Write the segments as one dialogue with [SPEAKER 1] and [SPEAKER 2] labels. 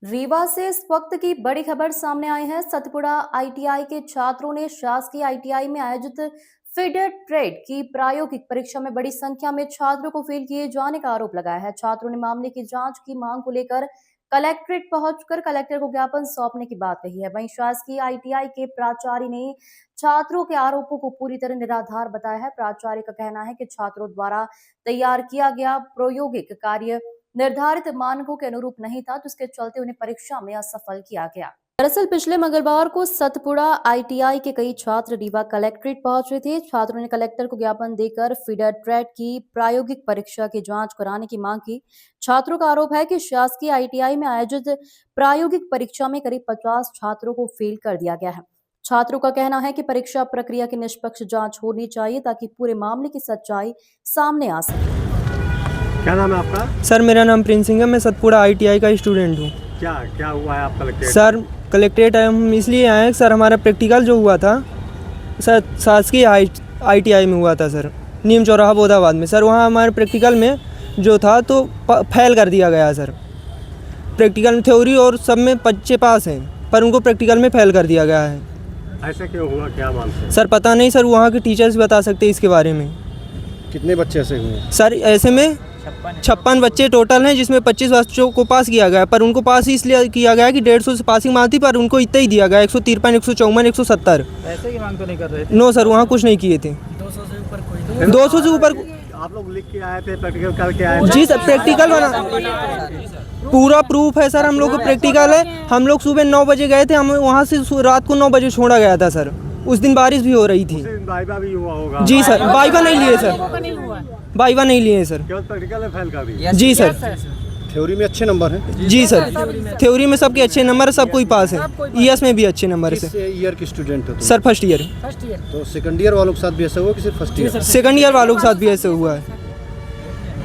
[SPEAKER 1] रीवा से इस वक्त की बड़ी खबर सामने आई है। सतपुड़ा आईटीआई के छात्रों ने शासकीय आईटीआई में आयोजित फीडर ट्रेड की प्रायोगिक परीक्षा में बड़ी संख्या में छात्रों को फेल किए जाने का आरोप लगाया है। छात्रों ने मामले की जांच की मांग को लेकर कलेक्ट्रेट पहुंचकर कलेक्टर को ज्ञापन सौंपने की बात कही है। वहीं शासकीय आईटीआई के प्राचार्य ने छात्रों के आरोपों को पूरी तरह निराधार बताया है। प्राचार्य का कहना है कि छात्रों द्वारा तैयार किया गया प्रायोगिक कार्य निर्धारित मानकों के अनुरूप नहीं था, जिसके चलते उन्हें परीक्षा में असफल किया गया। दरअसल पिछले मंगलवार को सतपुड़ा आईटीआई के कई छात्र रीवा कलेक्ट्रेट पहुंचे थे। छात्रों ने कलेक्टर को ज्ञापन देकर फीडर ट्रेड की प्रायोगिक परीक्षा की जांच कराने की मांग की। छात्रों का आरोप है कि शासकीय आईटीआई में आयोजित प्रायोगिक परीक्षा में करीब 50 छात्रों को फेल कर दिया गया है। छात्रों का कहना है कि परीक्षा प्रक्रिया की निष्पक्ष जांच होनी चाहिए ताकि पूरे मामले की सच्चाई सामने आ सके।
[SPEAKER 2] क्या नाम है आपका?
[SPEAKER 3] सर मेरा नाम प्रिंस सिंह है। मैं सतपुड़ा आईटीआई का स्टूडेंट हूँ।
[SPEAKER 2] क्या हुआ है आप कलेक्ट्रेट?
[SPEAKER 3] सर कलेक्ट्रेट हम इसलिए आए हैं सर, हमारा प्रैक्टिकल जो हुआ था सर शासकीय आईटीआई में हुआ था सर, नीम चौराहा बोधाबाद में। सर वहाँ हमारे प्रैक्टिकल में जो था तो फेल कर दिया गया सर। प्रैक्टिकल में थ्योरी और सब में बच्चे पास हैं, पर उनको प्रैक्टिकल में फेल कर दिया गया है।
[SPEAKER 2] ऐसा क्यों हुआ, क्या मानते हैं?
[SPEAKER 3] सर पता नहीं सर, वहाँ के टीचर्स बता सकते हैं इसके बारे में।
[SPEAKER 2] कितने बच्चे ऐसे हुए?
[SPEAKER 3] सर ऐसे में 56 बच्चे टोटल हैं, जिसमें 25 बच्चों को पास किया गया, पर उनको पास इसलिए किया गया कि 150 से पासिंग मार्क थी, पर उनको इतना ही दिया गया 153, 154, 170।
[SPEAKER 4] ऐसे ही मांग तो नहीं कर रहे थे?
[SPEAKER 3] नो सर, वहाँ कुछ नहीं किए थे।
[SPEAKER 4] 200 से ऊपर कोई?
[SPEAKER 3] 200 से ऊपर
[SPEAKER 2] आप लोग लिख के आए थे, प्रैक्टिकल करके आए थे?
[SPEAKER 3] जी सर, प्रैक्टिकल बना पूरा प्रूफ है सर। हम लोग को प्रैक्टिकल है। हम लोग सुबह 9 बजे गए थे, हम वहाँ से रात को 9 बजे छोड़ा गया था सर। उस दिन बारिश भी हो रही थी।
[SPEAKER 2] वाइवा भी हुआ होगा?
[SPEAKER 3] जी सर, वाइवा नहीं लिए सर, वाइवा नहीं लिए सर,
[SPEAKER 2] केवल प्रैक्टिकल में फेल कर दिया?
[SPEAKER 3] जी सर।
[SPEAKER 2] थ्योरी में अच्छे नंबर हैं?
[SPEAKER 3] जी सर, थ्योरी में सबके अच्छे नंबर है, सब कोई पास है। ईएस में भी अच्छे नंबर है।
[SPEAKER 2] किस ईयर के स्टूडेंट हो?
[SPEAKER 3] Sir first year.
[SPEAKER 2] तो सेकंड ईयर वालों के साथ भी ऐसा हुआ कि सिर्फ फर्स्ट ईयर?
[SPEAKER 3] सेकंड ईयर वालों के साथ भी ऐसे हुआ है।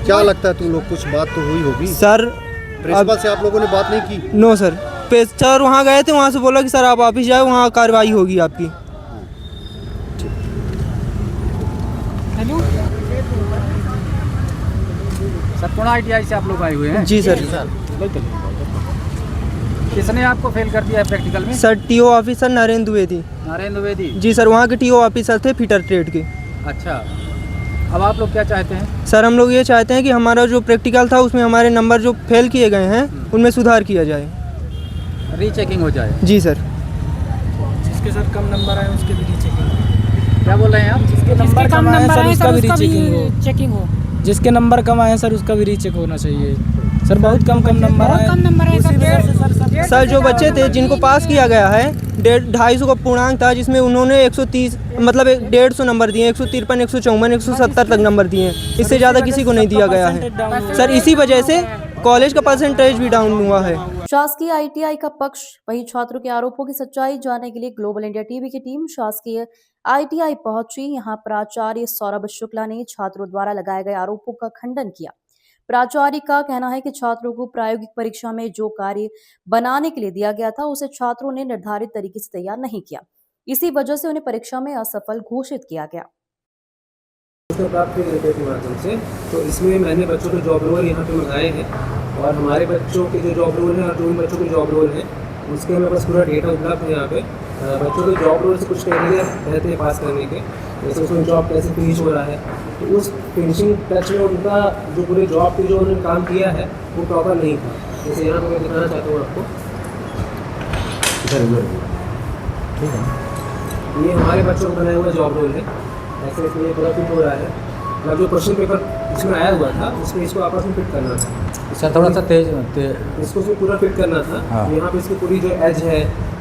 [SPEAKER 2] क्या लगता है तुम लोग, कुछ बात तो हुई होगी?
[SPEAKER 3] सर
[SPEAKER 2] प्रिंसिपल से आप लोगों ने बात नहीं की?
[SPEAKER 3] नो सर, सर वहाँ गए थे, वहाँ से बोला कि सर आप ऑफिस जाओ, वहाँ कार्रवाई होगी आपकी।
[SPEAKER 4] सतपुड़ा आईटीआई से आप लोग आए हुए हैं?
[SPEAKER 3] जी सर।
[SPEAKER 4] किसने आपको फेल कर दिया है प्रैक्टिकल में?
[SPEAKER 3] Sir TO officer Narendra Dwivedi.
[SPEAKER 4] Narendra Dwivedi?
[SPEAKER 3] जी सर, वहाँ के टीओ ऑफिसर थे फीडर ट्रेड के।
[SPEAKER 4] अच्छा, अब आप लोग क्या चाहते हैं?
[SPEAKER 3] सर हम लोग ये चाहते हैं कि हमारा जो प्रैक्टिकल था उसमें हमारे नंबर जो फेल किए गए हैं उनमें सुधार किया जाए,
[SPEAKER 4] रीचेकिंग हो जाए।
[SPEAKER 3] जी सर।
[SPEAKER 5] जिसके सर कम नंबर आए उसके भी रीचेकिंग।
[SPEAKER 4] क्या बोल रहे हैं आप?
[SPEAKER 5] जिसके नंबर कम आए सर उसका भी
[SPEAKER 6] चेकिंग हो।
[SPEAKER 5] जिसके नंबर कम आए सर उसका भी रीचेक होना चाहिए सर। बहुत कम नंबर आए
[SPEAKER 3] सर जो बच्चे थे जिनको पास किया गया है 250 का पूर्णांक था, जिसमें उन्होंने 130 मतलब 150 नंबर दिए, 153, 154, 170 तक नंबर दिए। इससे ज़्यादा किसी को नहीं दिया गया है सर। इसी वजह से कॉलेज का परसेंटेज भी डाउन हुआ है।
[SPEAKER 1] शासकीय आईटीआई का पक्ष। वहीं छात्रों के आरोपों की सच्चाई जानने के लिए ग्लोबल इंडिया टीवी की टीम शासकीय आईटीआई पहुंची। यहां प्राचार्य सौरभ शुक्ला ने छात्रों द्वारा लगाए गए आरोपों का खंडन किया। प्राचार्य का कहना है कि छात्रों को प्रायोगिक परीक्षा में जो कार्य बनाने के लिए दिया गया था उसे छात्रों ने निर्धारित तरीके से तैयार नहीं किया, इसी वजह से उन्हें परीक्षा में असफल घोषित किया गया।
[SPEAKER 7] प्राप्त के माध्यम से तो इसमें मैंने बच्चों के जॉब रोल यहाँ पे मंगाए हैं और हमारे बच्चों के जो जॉब रोल हैं और जो उन बच्चों के जॉब रोल हैं उसके हमारे पास पूरा डेटा उपलब्ध है। यहाँ पे बच्चों के जॉब रोल से कुछ क्राइटेरिया रहते हैं पास करने के, जैसे उसमें जॉब कैसे फिनिश हो रहा है, तो उस फिनिशिंग टच में उनका जो पूरे जॉब पे जो उन्होंने काम किया है वो प्रॉपर नहीं था। जैसे यहाँ पर मैं दिखाना चाहता हूँ आपको, ठीक है, ये हमारे बच्चों का बनाया हुआ जॉब रोल है। ऐसे इसमें ये पूरा फिट हो रहा है। मतलब जो क्वेश्चन पेपर इसमें आया हुआ था उसमें इसको आपस में फिट करना था।
[SPEAKER 4] सर थोड़ा सा तेज
[SPEAKER 7] इसको उसमें पूरा फिट करना था।
[SPEAKER 4] हाँ।
[SPEAKER 7] यहाँ पे इसकी पूरी जो एज है,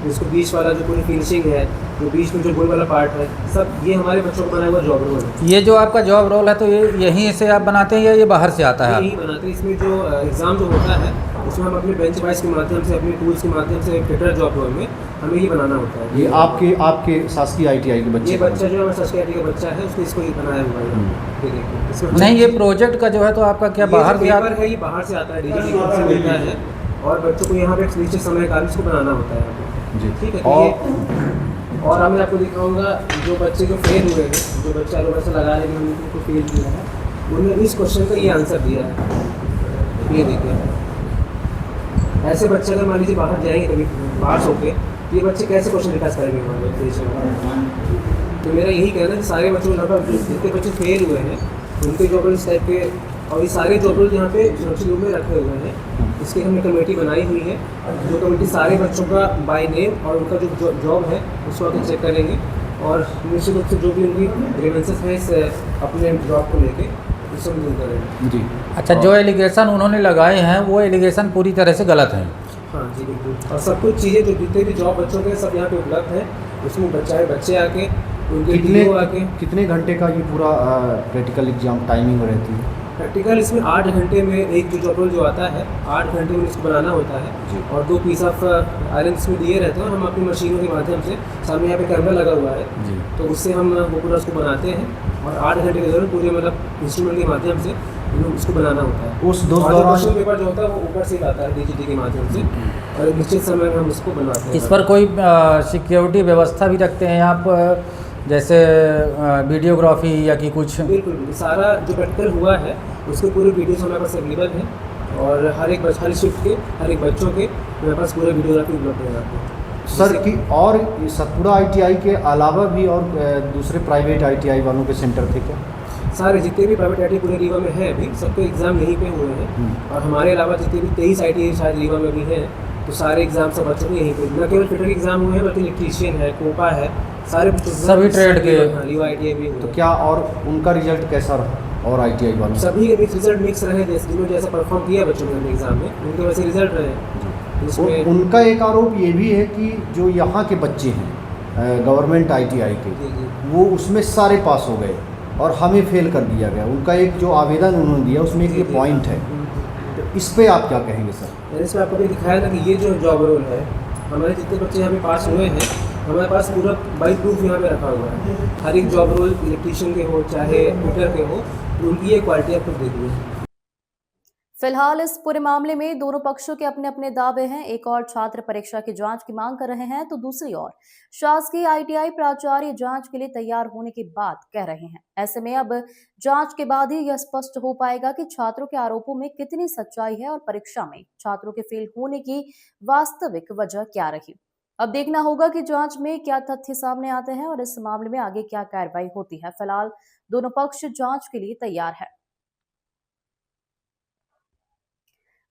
[SPEAKER 7] इसको बीच वाला जो पूरी फिनिशिंग है, जो बीच में जो गोल वाला पार्ट है, सब ये हमारे बच्चों को बनाया हुआ जॉब रोल है।
[SPEAKER 4] ये जो आपका जॉब रोल है तो ये यहीं से आप बनाते हैं या ये बाहर से आता है?
[SPEAKER 7] यही बनाते हैं। इसमें जो एग्ज़ाम जो होता है उसमें हम अपने बेंच वाइज के माध्यम से, अपने टूल्स के माध्यम से फिटर जॉब रोल में हमें ये बनाना होता है।
[SPEAKER 2] ये आपके शासकीय आईटीआई के बच्चे?
[SPEAKER 7] ये बच्चा जो है शासकीय आईटीआई का बच्चा है, उसको इसको ही बनाया हुआ है। ये देखिए, इसमें
[SPEAKER 4] नहीं, ये प्रोजेक्ट का जो है तो आपका क्या बाहर से आता
[SPEAKER 7] है? ये बाहर से आता है, डिजिटल से मिलता है और बच्चों को यहाँ पे नीचे समय का इसको बनाना होता है जी। ठीक है। और मैं आपको दिखाऊंगा जो बच्चे जो फेल हुए हैं, जो बच्चा लोग ऐसा लगा रहे हैं उनको फेल किया है, उन्होंने इस क्वेश्चन का ये आंसर दिया है। ये देखिए, ऐसे बच्चे अगर मान लीजिए बाहर जाएंगे कभी पास होके, तो ये बच्चे कैसे क्वेश्चन विकास करेंगे हमारे देश में? तो मेरा यही कहना है कि सारे बच्चों को लगभग जितने बच्चे फेल हुए हैं उनके जॉब रोल इस टाइप के, और ये सारे जॉब रोल यहाँ पे सुरक्षित रूप में रखे हुए हैं। इसकी हमने कमेटी बनाई हुई है, जो कमेटी सारे बच्चों का बाय नेम और उनका जो जॉब है उसको आगे चेक करेंगे, और निश्चित रूप से जो भी उनकी ग्रीवेंसेस हैं इस अपने जॉब को लेके उसको दूर करेंगे।
[SPEAKER 2] जी।
[SPEAKER 4] अच्छा, जो एलिगेशन उन्होंने लगाए हैं वो एलिगेशन पूरी तरह से गलत हैं।
[SPEAKER 7] हाँ जी बिल्कुल, और सब कुछ चीज़ें जो जितने भी जॉब बच्चों के सब यहाँ पे उपलब्ध हैं, उसमें बच्चे आके उनके टीओ आके।
[SPEAKER 2] कितने घंटे का ये पूरा प्रैक्टिकल एग्जाम टाइमिंग रहती है?
[SPEAKER 7] प्रैक्टिकल इसमें 8 घंटे में एक जो जॉब रोल जो आता है 8 घंटे में इसको बनाना होता
[SPEAKER 2] जी।
[SPEAKER 7] है, और 2 पीस ऑफ आयरन इसमें दिए रहते हैं, और हम अपनी मशीनों के माध्यम से, सामने यहाँ पे कैमरा लगा हुआ है
[SPEAKER 2] जी।
[SPEAKER 7] तो उससे हम वो पूरा उसको बनाते हैं, और 8 घंटे के दौरान पूरे मतलब इंस्ट्रूमेंट के माध्यम से उसको बनाना होता है।
[SPEAKER 2] उस दो
[SPEAKER 7] और
[SPEAKER 2] दौरान
[SPEAKER 7] क्वेश्चन पेपर जो होता है वो ऊपर से आता है डीजीटी के माध्यम से, और एक निश्चित समय में हम उसको बनवाते हैं।
[SPEAKER 4] इस पर कोई सिक्योरिटी व्यवस्था भी रखते हैं आप, जैसे वीडियोग्राफी या कि कुछ?
[SPEAKER 7] बिल्कुल बिल्कुल, सारा जो प्रैक्टिकल हुआ है उसके पूरे वीडियोस हमारे पास अवेलेबल हैं, और हर शिफ्ट के हर एक बच्चों के मेरे पास पूरे वीडियोग्राफी उपलब्ध है आपको।
[SPEAKER 2] सर की और ये सतपुड़ा आईटीआई के अलावा भी और दूसरे प्राइवेट आईटीआई वालों के सेंटर थे क्या?
[SPEAKER 7] सारे जितने भी प्राइवेट आईटीआई पूरे रीवा में है अभी सबके एग्ज़ाम यहीं पे हुए हैं, और हमारे अलावा जितने भी 23 आईटीआई शायद रीवा में भी हैं, तो सारे एग्ज़ाम सब बच्चों के यहीं पे, न केवल फिटर के एग्ज़ाम हुए हैं बल्कि इलेक्ट्रीशियन है, कोपा है, सारे
[SPEAKER 4] सभी ट्रेड के।
[SPEAKER 7] रीवा आईटीआई भी हुए।
[SPEAKER 2] तो क्या और उनका रिजल्ट कैसा रहा और आईटीआई वालों?
[SPEAKER 7] सभी के बीच रिजल्ट मिक्स रहे, जैसे जिन्होंने जैसा परफॉर्म किया बच्चों ने एग्ज़ाम में उनके वैसे रिजल्ट रहे। इसमें
[SPEAKER 2] उनका एक आरोप ये भी है कि जो यहाँ के बच्चे हैं गवर्नमेंट आईटीआई के,
[SPEAKER 7] जी जी
[SPEAKER 2] वो उसमें सारे पास हो गए और हमें फेल कर दिया गया। उनका एक जो आवेदन उन्होंने दिया उसमें एक ये पॉइंट है, तो इस पे आप क्या कहेंगे सर?
[SPEAKER 7] मैंने इसमें आपको भी दिखाया था कि ये जो जॉब रोल है, हमारे जितने बच्चे यहाँ पे पास हुए हैं हमारे पास पूरा बाई प्रूफ यहाँ पे रखा हुआ है। हर एक जॉब रोल इलेक्ट्रीशियन के हो चाहे फिटर के हो, उनकी ये क्वालिटी आपको देखिए।
[SPEAKER 1] फिलहाल इस पूरे मामले में दोनों पक्षों के अपने अपने दावे हैं। एक और छात्र परीक्षा की जांच की मांग कर रहे हैं, तो दूसरी ओर शासकीय आईटीआई प्राचार्य जांच के लिए तैयार होने की बात कह रहे हैं। ऐसे में अब जांच के बाद ही यह स्पष्ट हो पाएगा कि छात्रों के आरोपों में कितनी सच्चाई है और परीक्षा में छात्रों के फेल होने की वास्तविक वजह क्या रही। अब देखना होगा कि जांच में क्या तथ्य सामने आते हैं और इस मामले में आगे क्या कार्रवाई होती है। फिलहाल दोनों पक्ष जांच के लिए तैयार है।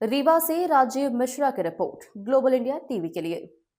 [SPEAKER 1] रीवा से राजीव मिश्रा की रिपोर्ट, ग्लोबल इंडिया टीवी के लिए।